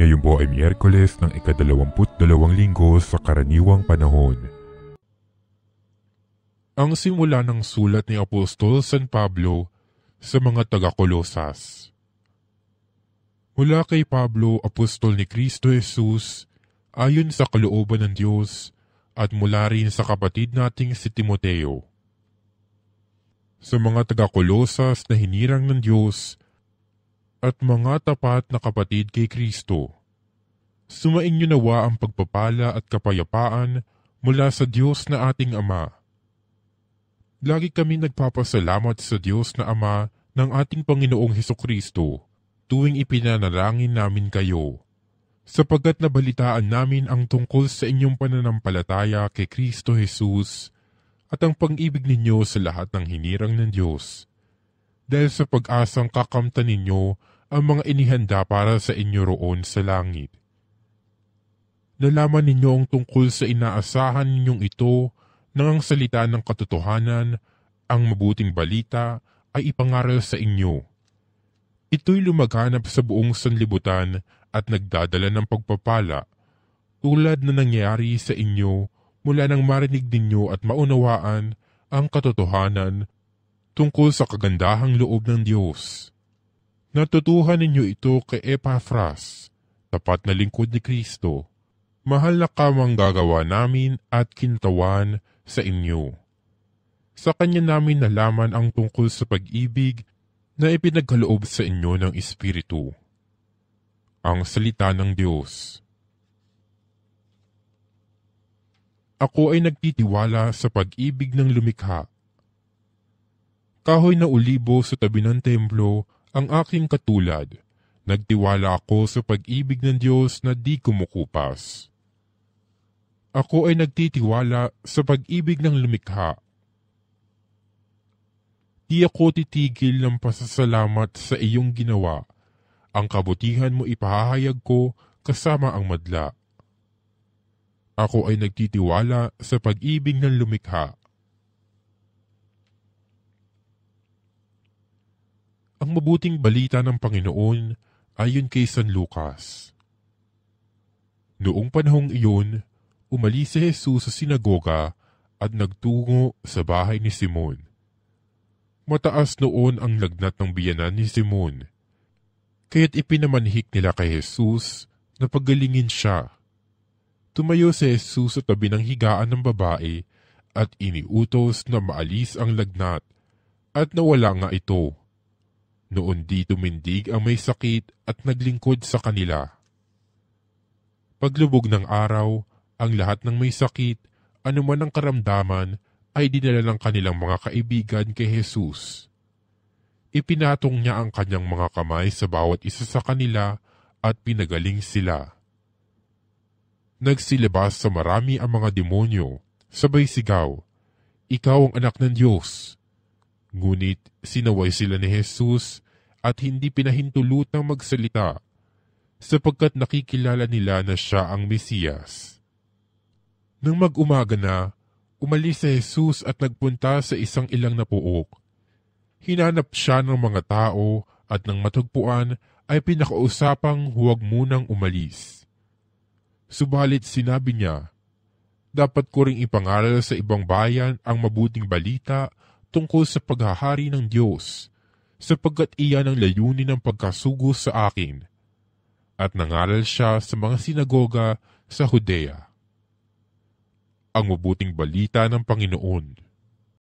Ngayon po ay Miyerkules ng ika-22 linggo sa karaniwang panahon. Ang simula ng sulat ni Apostol San Pablo sa mga taga-Kolosas. Mula kay Pablo, Apostol ni Kristo Jesus, ayon sa kalooban ng Diyos, at mula rin sa kapatid nating si Timoteo. Sa mga taga-Kolosas na hinirang ng Diyos, at mga tapat na kapatid kay Kristo, sumainyo nawa ang pagpapala at kapayapaan mula sa Diyos na ating Ama. Lagi kami nagpapasalamat sa Diyos na Ama ng ating Panginoong Hesukristo tuwing ipinanalangin namin kayo, sapagkat nabalitaan namin ang tungkol sa inyong pananampalataya kay Kristo Jesus at ang pag-ibig ninyo sa lahat ng hinirang ng Diyos, dahil sa pag-asang kakamtan ninyo ang mga inihanda para sa inyo roon sa langit. Nalaman ninyo ang tungkol sa inaasahan ninyong ito nang ang salita ng katotohanan, ang mabuting balita, ay ipangaral sa inyo. Ito'y lumaganap sa buong sanlibutan at nagdadala ng pagpapala, tulad na nangyari sa inyo mula nang marinig ninyo at maunawaan ang katotohanan tungkol sa kagandahang loob ng Diyos. Natutuhan ninyo ito kay Epaphras, tapat na lingkod ni Kristo. Mahal na kamanggagawa namin at kintawan sa inyo. Sa kanya namin nalaman ang tungkol sa pag-ibig na ipinagkaloob sa inyo ng Espiritu. Ang salita ng Diyos. Ako ay nagtitiwala sa pag-ibig ng lumikha. Kahoy na ulibo sa tabi ng templo ang aking katulad. Nagtiwala ako sa pag-ibig ng Diyos na di kumukupas. Ako ay nagtitiwala sa pag-ibig ng lumikha. Di ako titigil ng pasasalamat sa iyong ginawa. Ang kabutihan mo ipahahayag ko kasama ang madla. Ako ay nagtitiwala sa pag-ibig ng lumikha. Ang mabuting balita ng Panginoon ayon kay San Lucas. Noong panahong iyon, umalis si Jesus sa sinagoga at nagtungo sa bahay ni Simon. Mataas noon ang lagnat ng biyanan ni Simon, kaya't ipinamanhik nila kay Jesus na pagalingin siya. Tumayo si Jesus sa tabi ng higaan ng babae at iniutos na maalis ang lagnat at nawala nga ito. Noon di tumindig ang may sakit at naglingkod sa kanila. Paglubog ng araw, ang lahat ng may sakit, anuman ang karamdaman, ay dinala ng kanilang mga kaibigan kay Jesus. Ipinatong niya ang kanyang mga kamay sa bawat isa sa kanila at pinagaling sila. Nagsilabas sa marami ang mga demonyo, sabay sigaw, "Ikaw ang anak ng Diyos." Ngunit sinaway sila ni Jesus at hindi pinahintulutang magsalita, sapagkat nakikilala nila na siya ang Mesiyas. Nang mag-umaga na, umalis si Jesus at nagpunta sa isang ilang na puok. Hinanap siya ng mga tao at nang matagpuan ay pinakausapang huwag munang umalis. Subalit sinabi niya, "Dapat ko ring ipangaral sa ibang bayan ang mabuting balita tungkol sa paghahari ng Diyos, sapagkat iyan ang layunin ng pagkasugo sa akin." At nangaral siya sa mga sinagoga sa Judea. Ang mabuting balita ng Panginoon.